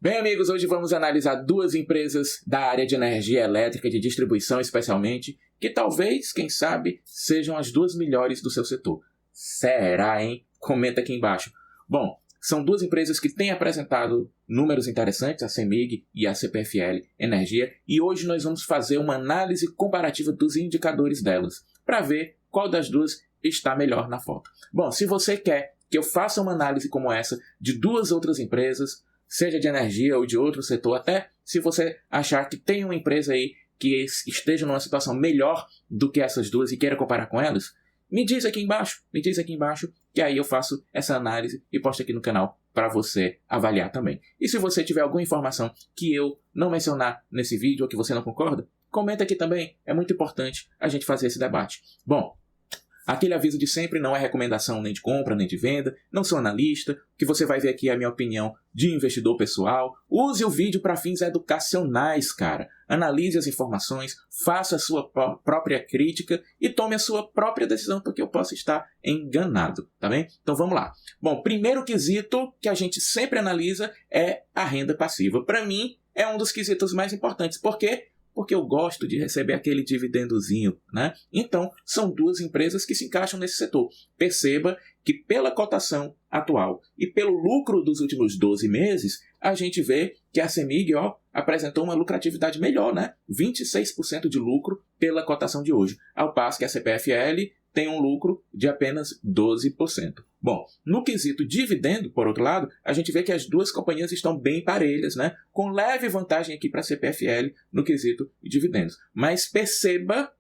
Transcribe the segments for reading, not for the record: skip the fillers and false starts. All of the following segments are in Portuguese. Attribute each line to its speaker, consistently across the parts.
Speaker 1: Bem, amigos, hoje vamos analisar duas empresas da área de energia elétrica de distribuição especialmente, que talvez, quem sabe, sejam as duas melhores do seu setor. Será, hein? Comenta aqui embaixo. Bom, são duas empresas que têm apresentado números interessantes, a CEMIG e a CPFL Energia, e hoje nós vamos fazer uma análise comparativa dos indicadores delas, para ver qual das duas está melhor na foto. Bom, se você quer que eu faça uma análise como essa de duas outras empresas, seja de energia ou de outro setor, até se você achar que tem uma empresa aí que esteja numa situação melhor do que essas duas e queira comparar com elas, me diz aqui embaixo, que aí eu faço essa análise e posto aqui no canal para você avaliar também. E se você tiver alguma informação que eu não mencionar nesse vídeo ou que você não concorda, comenta aqui também, é muito importante a gente fazer esse debate. Bom, aquele aviso de sempre, não é recomendação nem de compra, nem de venda, não sou analista, o que você vai ver aqui é a minha opinião de investidor pessoal. Use o vídeo para fins educacionais, cara. Analise as informações, faça a sua própria crítica e tome a sua própria decisão, porque eu posso estar enganado, tá bem? Então vamos lá. Bom, primeiro quesito que a gente sempre analisa é a renda passiva. Para mim, é um dos quesitos mais importantes. Por quê? Porque eu gosto de receber aquele dividendozinho, né? Então, são duas empresas que se encaixam nesse setor. Perceba que pela cotação atual e pelo lucro dos últimos 12 meses, a gente vê que a CEMIG apresentou uma lucratividade melhor, né? 26% de lucro pela cotação de hoje, ao passo que a CPFL tem um lucro de apenas 12%. Bom, no quesito dividendo, por outro lado, a gente vê que as duas companhias estão bem parelhas, né? Com leve vantagem aqui para a CPFL no quesito dividendos. Mas perceba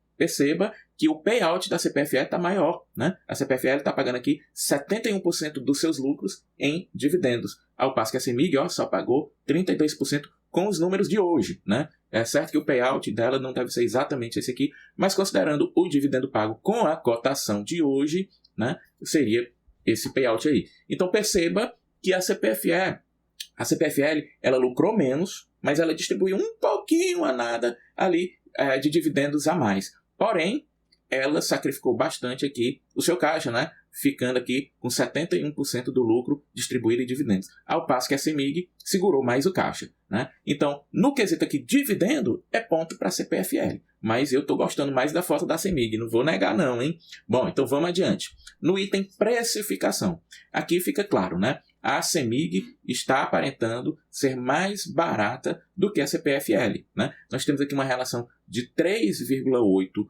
Speaker 1: que o payout da CPFL está maior, né? A CPFL está pagando aqui 71% dos seus lucros em dividendos, ao passo que a CEMIG só pagou 32% com os números de hoje, né? É certo que o payout dela não deve ser exatamente esse aqui, mas considerando o dividendo pago com a cotação de hoje, né, seria esse payout aí. Então perceba que a CPFL, ela lucrou menos, mas ela distribuiu um pouquinho a nada ali de dividendos a mais. Porém, ela sacrificou bastante aqui o seu caixa, né? Ficando aqui com 71% do lucro distribuído em dividendos, ao passo que a CEMIG segurou mais o caixa, né? Então, no quesito aqui, dividendo é ponto para a CPFL, mas eu estou gostando mais da foto da CEMIG, não vou negar não, hein? Bom, então vamos adiante. No item precificação, aqui fica claro, né? A CEMIG está aparentando ser mais barata do que a CPFL, né? Nós temos aqui uma relação de 3,8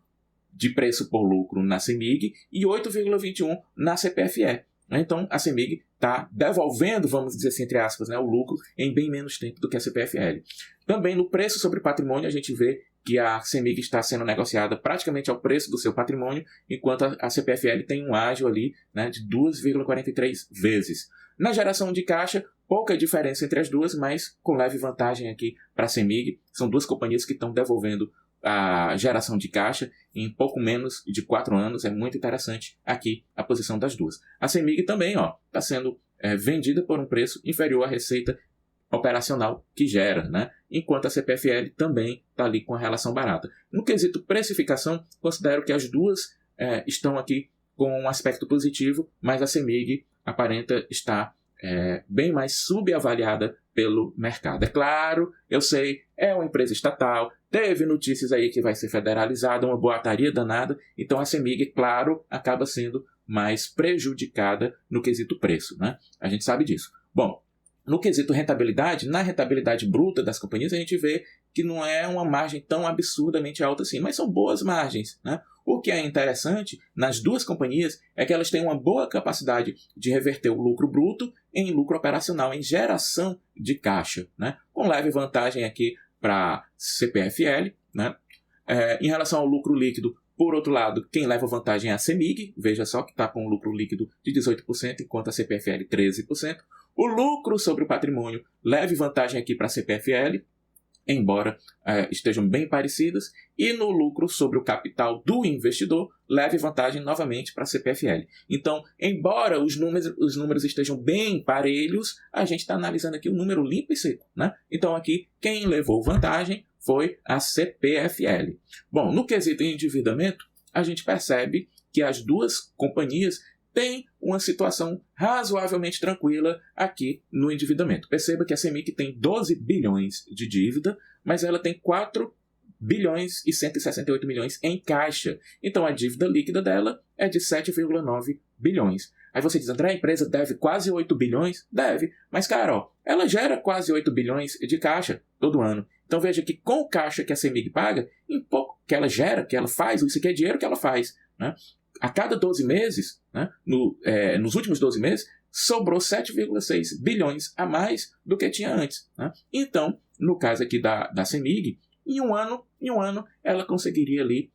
Speaker 1: de preço por lucro na CEMIG e 8,21 na CPFE. Então, a CEMIG está devolvendo, vamos dizer assim, entre aspas, né, o lucro em bem menos tempo do que a CPFL. Também no preço sobre patrimônio, a gente vê que a CEMIG está sendo negociada praticamente ao preço do seu patrimônio, enquanto a CPFL tem um ágio ali, né, de 2,43 vezes. Na geração de caixa, pouca diferença entre as duas, mas com leve vantagem aqui para a CEMIG. São duas companhias que estão devolvendo a geração de caixa em pouco menos de 4 anos. É muito interessante aqui a posição das duas. A CEMIG também está sendo vendida por um preço inferior à receita operacional que gera, né? Enquanto a CPFL também está ali com a relação barata. No quesito precificação, considero que as duas estão aqui com um aspecto positivo, mas a CEMIG aparenta estar bem mais subavaliada pelo mercado. É claro, eu sei, é uma empresa estatal, teve notícias aí que vai ser federalizada, uma boataria danada, então a CEMIG, claro, acaba sendo mais prejudicada no quesito preço, né? A gente sabe disso. Bom, no quesito rentabilidade, na rentabilidade bruta das companhias, a gente vê que não é uma margem tão absurdamente alta assim, mas são boas margens, né? O que é interessante nas duas companhias é que elas têm uma boa capacidade de reverter o lucro bruto em lucro operacional, em geração de caixa, né? Com leve vantagem aqui para a CPFL, né? Em relação ao lucro líquido, por outro lado, quem leva vantagem é a CEMIG, veja só que está com um lucro líquido de 18%, enquanto a CPFL 13%. O lucro sobre o patrimônio leve vantagem aqui para a CPFL, embora estejam bem parecidas, e no lucro sobre o capital do investidor, leve vantagem novamente para a CPFL. Então, embora os números estejam bem parelhos, a gente está analisando aqui um número limpo e seco, né? Então, aqui, quem levou vantagem foi a CPFL. Bom, no quesito endividamento, a gente percebe que as duas companhias tem uma situação razoavelmente tranquila aqui no endividamento. Perceba que a CEMIG tem 12 bilhões de dívida, mas ela tem 4 bilhões e 168 milhões em caixa. Então a dívida líquida dela é de 7,9 bilhões. Aí você diz, André, a empresa deve quase 8 bilhões? Deve. Mas, cara, ó, ela gera quase 8 bilhões de caixa todo ano. Então veja que com o caixa que a CEMIG paga, em pouco que ela gera, que ela faz, isso aqui é dinheiro que ela faz, né? A cada 12 meses, né, nos últimos 12 meses, sobrou 7,6 bilhões a mais do que tinha antes, né? Então, no caso aqui da CEMIG, em um ano ela conseguiria ali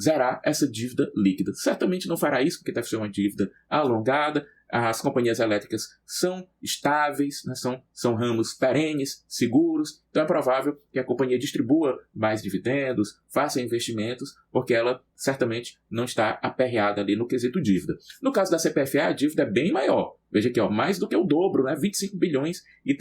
Speaker 1: zerar essa dívida líquida. Certamente não fará isso, porque deve ser uma dívida alongada. As companhias elétricas são estáveis, né? são ramos perenes, seguros. Então é provável que a companhia distribua mais dividendos, faça investimentos, porque ela certamente não está aperreada ali no quesito dívida. No caso da CPFA, a dívida é bem maior. Veja aqui, ó, mais do que o dobro, né? 25 bilhões e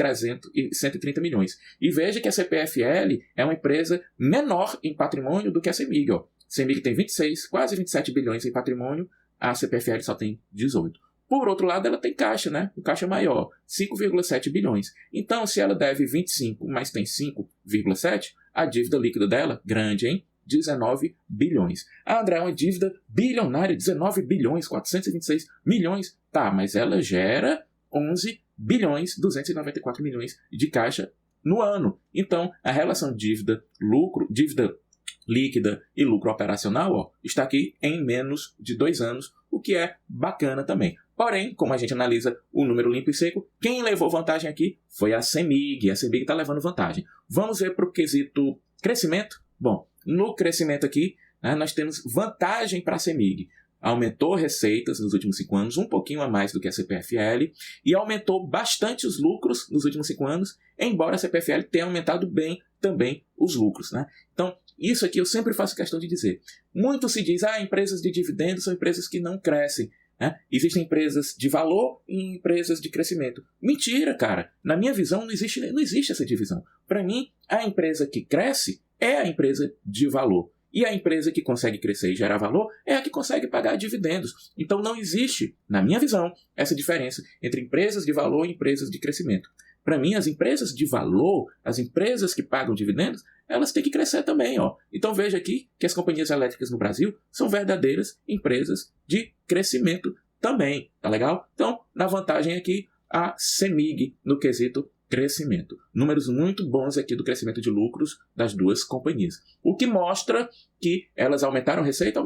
Speaker 1: 130 milhões. E veja que a CPFL é uma empresa menor em patrimônio do que a CEMIG. Ó. A CEMIG tem 26, quase 27 bilhões em patrimônio, a CPFL só tem 18. Por outro lado, ela tem caixa, né? O caixa maior, 5,7 bilhões. Então, se ela deve 25, mas tem 5,7, a dívida líquida dela, grande, hein? 19 bilhões. Ah, André, é uma dívida bilionária, 19 bilhões, 426 milhões. Tá, mas ela gera 11 bilhões, 294 milhões de caixa no ano. Então, a relação dívida-lucro, dívida líquida e lucro operacional, ó, está aqui em menos de 2 anos, o que é bacana também. Porém, como a gente analisa o número limpo e seco, quem levou vantagem aqui foi a CEMIG. A CEMIG está levando vantagem. Vamos ver para o quesito crescimento? Bom, no crescimento aqui, né, nós temos vantagem para a CEMIG. Aumentou receitas nos últimos 5 anos, um pouquinho a mais do que a CPFL, e aumentou bastante os lucros nos últimos 5 anos, embora a CPFL tenha aumentado bem também os lucros, né? Então, isso aqui eu sempre faço questão de dizer. Muito se diz, empresas de dividendos são empresas que não crescem. Né? Existem empresas de valor e empresas de crescimento. Mentira, cara. Na minha visão, não existe essa divisão. Para mim, a empresa que cresce é a empresa de valor. E a empresa que consegue crescer e gerar valor é a que consegue pagar dividendos. Então não existe, na minha visão, essa diferença entre empresas de valor e empresas de crescimento. Para mim, as empresas de valor, as empresas que pagam dividendos, elas têm que crescer também. Ó. Então veja aqui que as companhias elétricas no Brasil são verdadeiras empresas de crescimento também. Tá legal? Então, na vantagem aqui, a CEMIG no quesito crescimento. Números muito bons aqui do crescimento de lucros das duas companhias. O que mostra que elas aumentaram receita,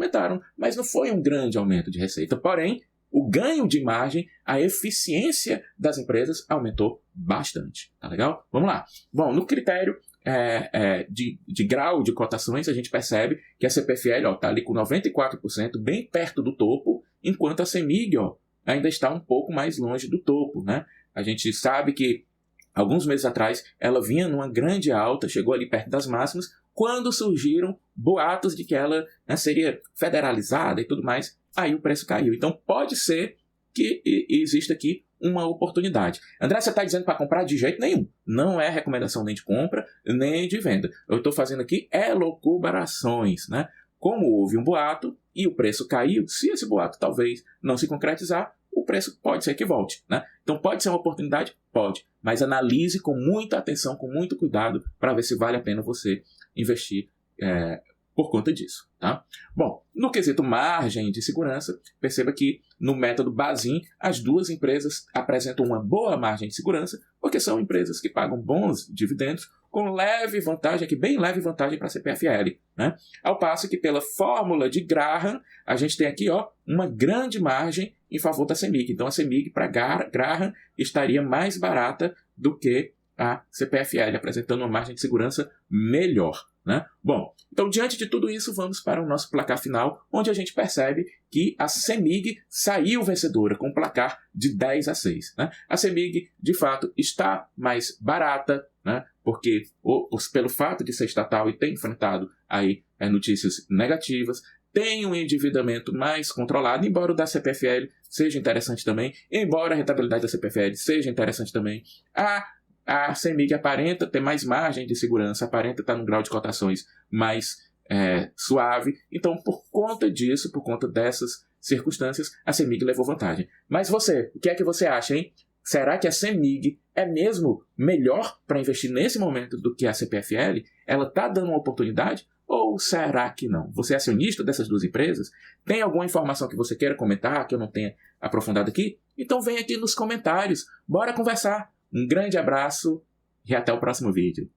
Speaker 1: mas não foi um grande aumento de receita. Porém, o ganho de margem, a eficiência das empresas aumentou bastante. Tá legal? Vamos lá. Bom, no critério de grau de cotações, a gente percebe que a CPFL está ali com 94%, bem perto do topo, enquanto a CEMIG ainda está um pouco mais longe do topo. Né? A gente sabe que alguns meses atrás ela vinha numa grande alta, chegou ali perto das máximas, quando surgiram boatos de que ela seria federalizada e tudo mais, aí o preço caiu. Então pode ser que exista aqui uma oportunidade. André, você está dizendo para comprar? De jeito nenhum. Não é recomendação nem de compra, nem de venda. Eu estou fazendo aqui elucubrações, né? Como houve um boato e o preço caiu, se esse boato talvez não se concretizar, o preço pode ser que volte, né? Então pode ser uma oportunidade? Pode. Mas analise com muita atenção, com muito cuidado, para ver se vale a pena você investir por conta disso. Tá? Bom, no quesito margem de segurança, perceba que no método Bazin, as duas empresas apresentam uma boa margem de segurança, porque são empresas que pagam bons dividendos, com leve vantagem, aqui bem leve vantagem para a CPFL. Né? Ao passo que pela fórmula de Graham, a gente tem aqui uma grande margem em favor da CEMIG. Então a CEMIG para Graham estaria mais barata do que a CPFL, apresentando uma margem de segurança melhor. Né? Bom, então diante de tudo isso, vamos para o nosso placar final, onde a gente percebe que a CEMIG saiu vencedora com um placar de 10-6. Né? A CEMIG, de fato, está mais barata, né? Porque pelo fato de ser estatal e ter enfrentado aí notícias negativas, tem um endividamento mais controlado, embora o da CPFL seja interessante também, embora a rentabilidade da CPFL seja interessante também. A CEMIG aparenta ter mais margem de segurança, aparenta estar num grau de cotações mais suave. Então, por conta disso, por conta dessas circunstâncias, a CEMIG levou vantagem. Mas você, o que é que você acha, hein? Será que a CEMIG é mesmo melhor para investir nesse momento do que a CPFL? Ela está dando uma oportunidade? Ou será que não? Você é acionista dessas duas empresas? Tem alguma informação que você queira comentar, que eu não tenha aprofundado aqui? Então vem aqui nos comentários. Bora conversar. Um grande abraço e até o próximo vídeo.